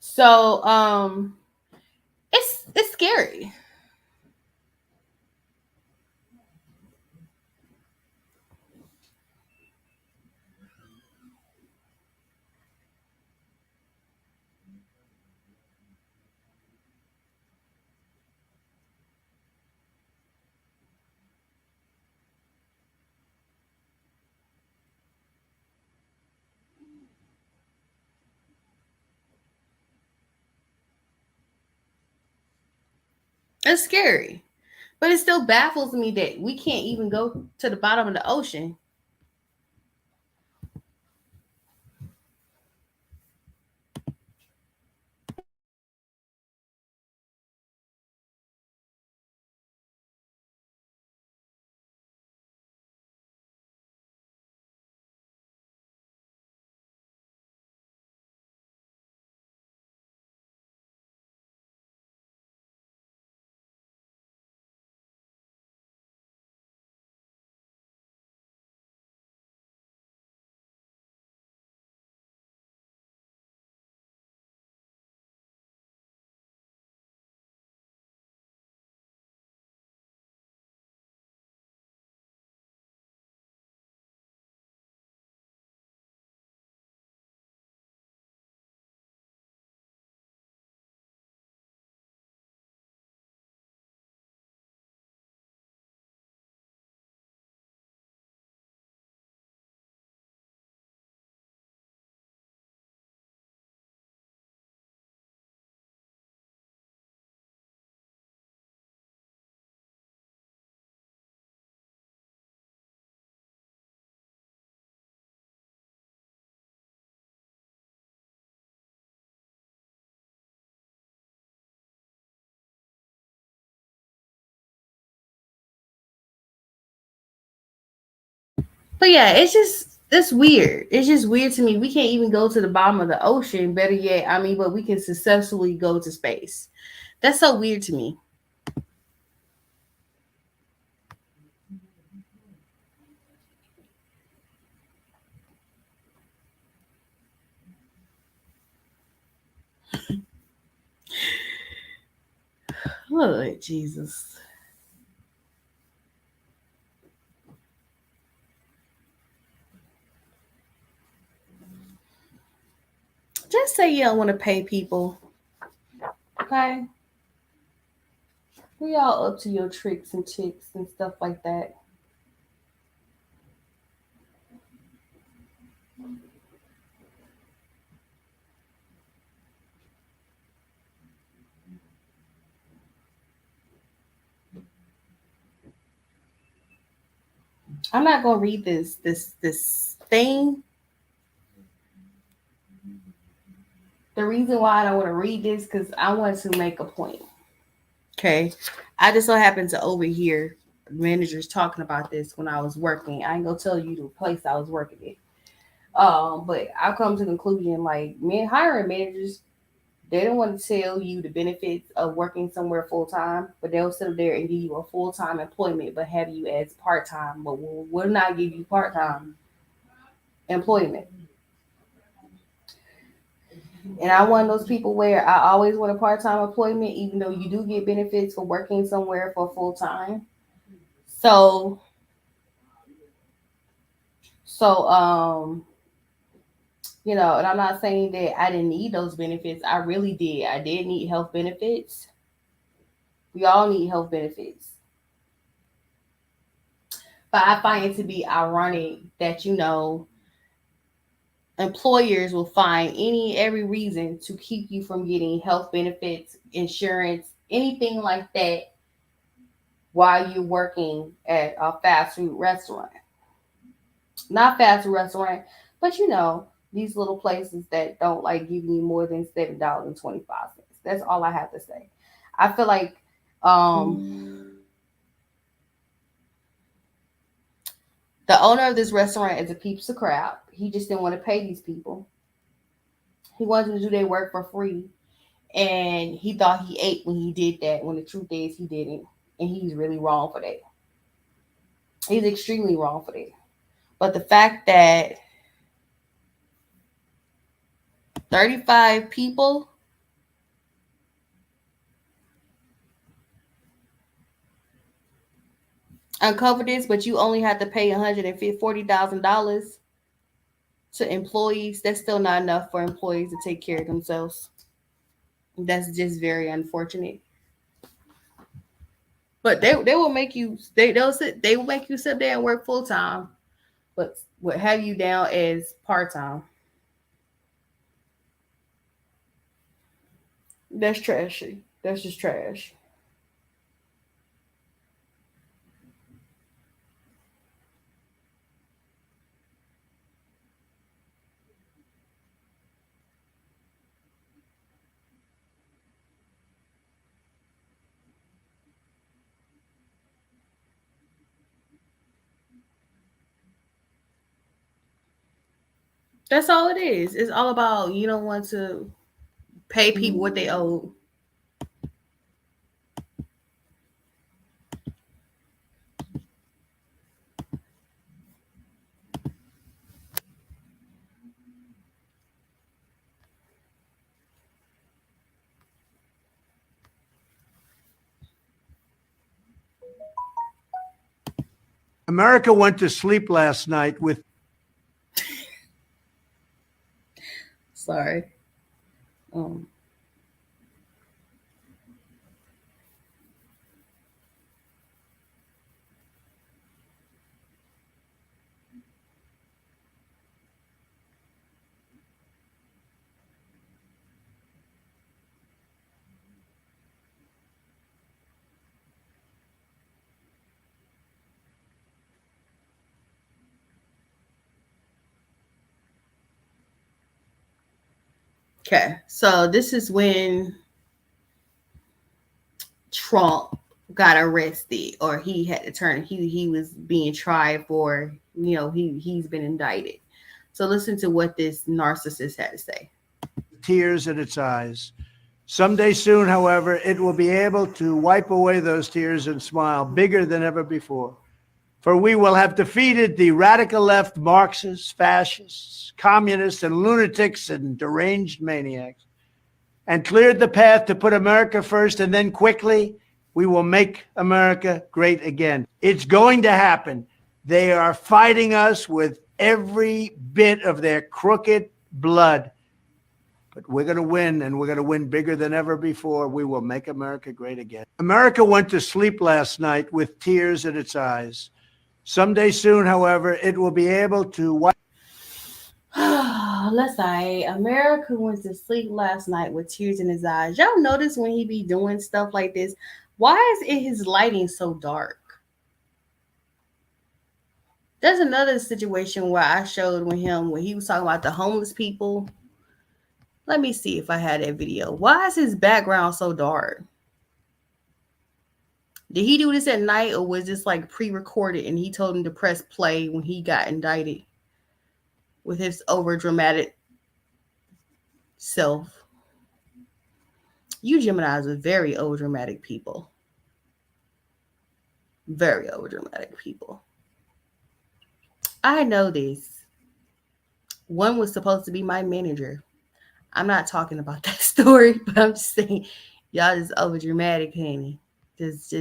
So, it's scary. It's scary. But it still baffles me that we can't even go to the bottom of the ocean. But yeah, it's weird. It's just weird to me. We can't even go to the bottom of the ocean. Better yet, but we can successfully go to space. That's so weird to me. Lord Jesus. Just say you don't want to pay people. Okay? We all up to your tricks and tricks and stuff like that. I'm not gonna read this thing. The reason why I don't want to read this because I want to make a point. Okay. I just so happened to overhear managers talking about this when I was working. I ain't gonna tell you the place I was working at. But I've come to the conclusion like hiring managers, they don't want to tell you the benefits of working somewhere full time, but they'll sit there and give you a full time employment, but have you as part time. But we'll not give you part time employment. And I'm one of those people where I always want a part time employment, even though you do get benefits for working somewhere for full time. So, and I'm not saying that I didn't need those benefits. I really did. I did need health benefits. We all need health benefits. But I find it to be ironic that, employers will find every reason to keep you from getting health benefits, insurance, anything like that while you're working at a fast food restaurant. Not fast food restaurant, but these little places that don't like giving you more than $7.25. That's all I have to say. I feel like the owner of this restaurant is a piece of crap. He just didn't want to pay these people. He wanted to do their work for free. And he thought he ate when he did that, when the truth is he didn't. And he's really wrong for that. He's extremely wrong for that. But the fact that 35 people uncovered this, but you only had to pay $140,000 to employees, that's still not enough for employees to take care of themselves. That's just very unfortunate. But they will make you they will make you sit there and work full time, but would have you down as part time. That's trashy. That's just trash. That's all it is. It's all about you don't want to pay people what they owe. America went to sleep last night with. Sorry. Okay, so this is when Trump got arrested, or he had to turn. He was being tried for, he's been indicted. So listen to what this narcissist had to say. Tears in its eyes. Someday soon, however, it will be able to wipe away those tears and smile bigger than ever before. For we will have defeated the radical left, Marxists, fascists, communists, and lunatics and deranged maniacs, and cleared the path to put America first, and then quickly we will make America great again. It's going to happen. They are fighting us with every bit of their crooked blood. But we're going to win, and we're going to win bigger than ever before. We will make America great again. America went to sleep last night with tears in its eyes. Someday soon, however, it will be able to wipe. Let's say America went to sleep last night with tears in his eyes. Y'all notice when he be doing stuff like this, why is his lighting so dark? There's another situation where I showed when he was talking about the homeless people. Let me see if I had that video. Why is his background so dark? Did he do this at night, or was this like pre-recorded and he told him to press play when he got indicted with his over-dramatic self? You Geminis are very over-dramatic people. Very over-dramatic people. I know this. One was supposed to be my manager. I'm not talking about that story, but I'm just saying y'all just over-dramatic, honey. Just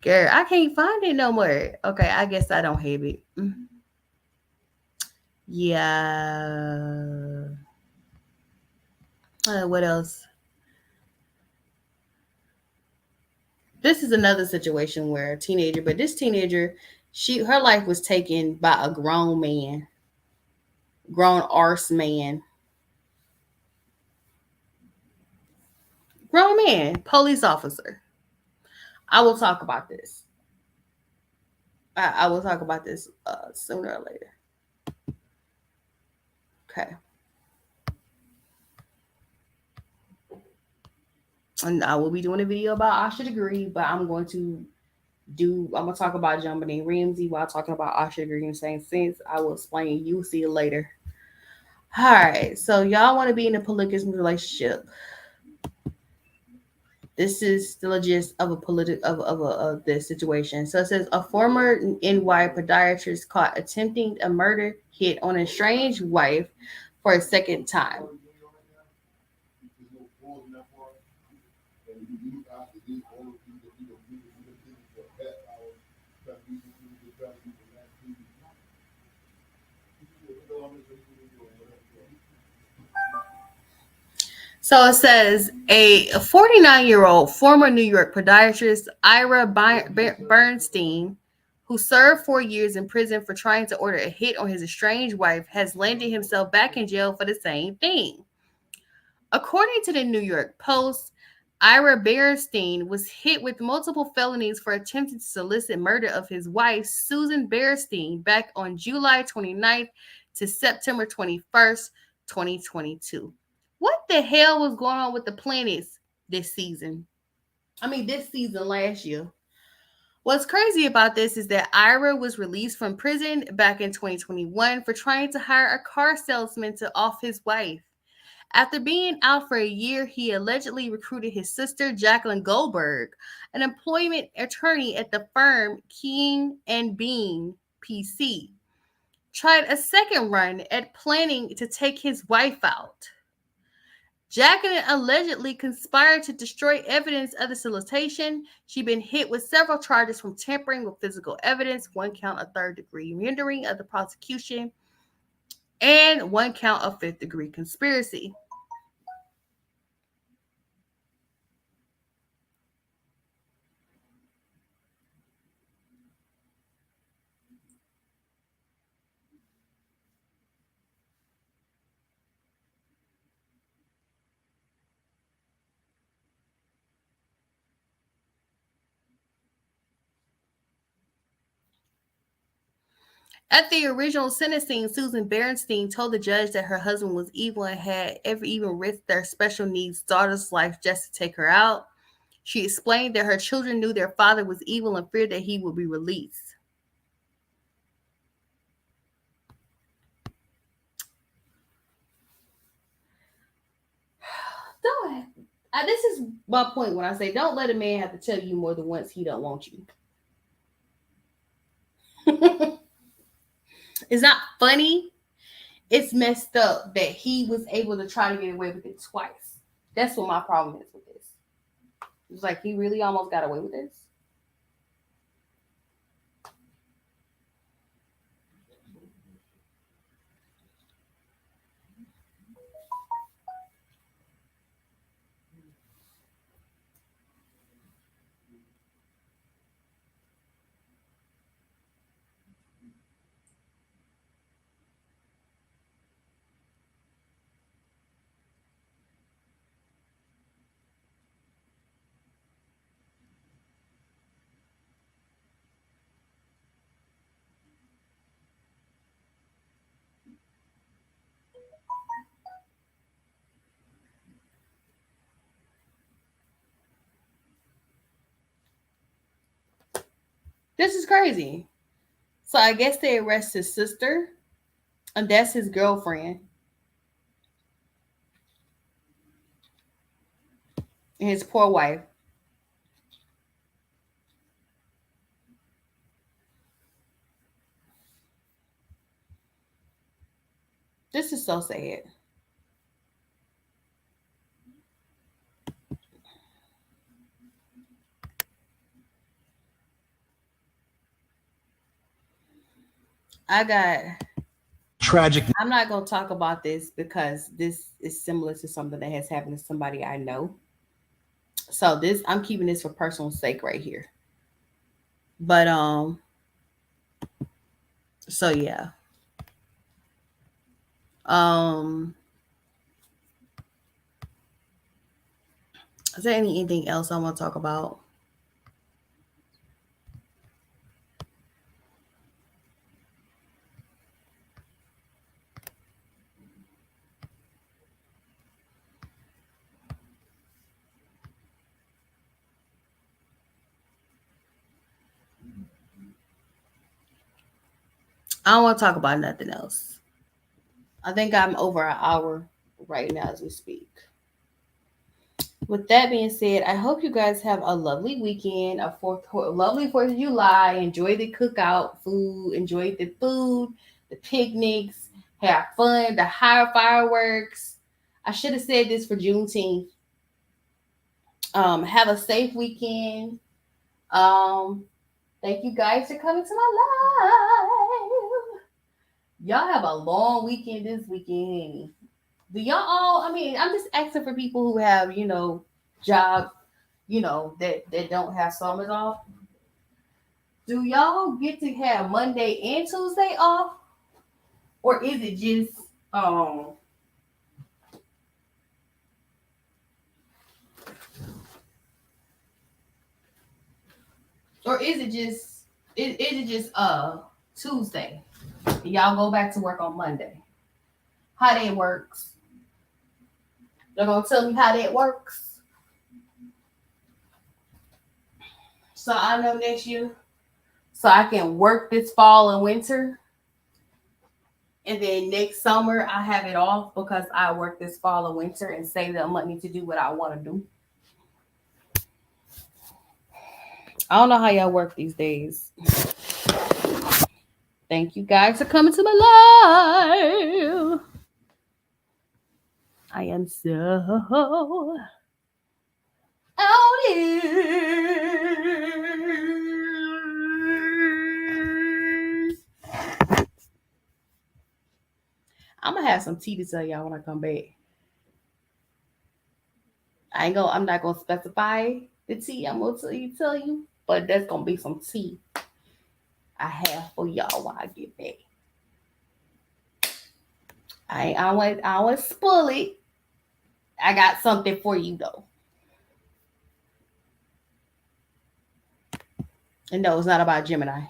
girl, I can't find it no more. Okay, I guess I don't have it. Yeah. What else? This is another situation where a teenager, but this teenager, her life was taken by a grown man, grown arse man. Grown man, police officer. I will talk about this. I will talk about this sooner or later. Okay. And I will be doing a video about Asha Degree, but I'm going to talk about JonBenet Ramsey while talking about Asha Degree in the same sense. I will explain. You'll see it later. All right. So y'all want to be in a polygamous relationship. This is the gist of of this situation. So it says a former NY podiatrist caught attempting a murder hit on a estranged wife for a second time. So it says a 49-year-old former New York podiatrist, Ira Bernstein, who served 4 years in prison for trying to order a hit on his estranged wife, has landed himself back in jail for the same thing. According to the New York Post, Ira Bernstein was hit with multiple felonies for attempting to solicit murder of his wife, Susan Bernstein, back on July 29th to September 21st, 2022. What the hell was going on with the planets this season? I mean, this season last year. What's crazy about this is that Ira was released from prison back in 2021 for trying to hire a car salesman to off his wife. After being out for a year, he allegedly recruited his sister, Jacqueline Goldberg, an employment attorney at the firm King and Bean PC, tried a second run at planning to take his wife out. Jacqueline allegedly conspired to destroy evidence of the solicitation. She'd been hit with several charges from tampering with physical evidence, 1 count of third-degree hindering of the prosecution, and 1 count of fifth-degree conspiracy. At the original sentencing, Susan Berenstein told the judge that her husband was evil and had ever even risked their special needs daughter's life just to take her out. She explained that her children knew their father was evil and feared that he would be released. This is my point when I say don't let a man have to tell you more than once he don't want you. It's not funny. It's messed up that he was able to try to get away with it twice. That's what my problem is with this. It's like he really almost got away with this. This is crazy. So I guess they arrest his sister, and that's his girlfriend. And his poor wife. This is so sad. I got tragic. I'm not going to talk about this because this is similar to something that has happened to somebody I know. So this, I'm keeping this for personal sake right here. But so yeah. Is there anything else I want to talk about? I don't want to talk about nothing else. I think I'm over an hour right now as we speak. With that being said, I hope you guys have a lovely weekend, a lovely 4th of July. Enjoy the cookout food, enjoy the food, the picnics, have fun, the higher fireworks. I should have said this for Juneteenth. Have a safe weekend. Thank you guys for coming to my live. Y'all have a long weekend this weekend. Do y'all all, I mean, I'm just asking for people who have, jobs, that don't have summers off. Do y'all get to have Monday and Tuesday off? Or is it just, Tuesday? Y'all go back to work on Monday. How that works? They're gonna tell me how that works. So I know next year, so I can work this fall and winter. And then next summer, I have it off because I work this fall and winter and save that money to do what I want to do. I don't know how y'all work these days. Thank you guys for coming to my live. I am so out here. I'm gonna have some tea to tell y'all when I come back. I'm not gonna specify the tea. I'm gonna tell you, but there's gonna be some tea I have for y'all when I get back. I want to spoil it. I got something for you though. And no, it's not about Gemini.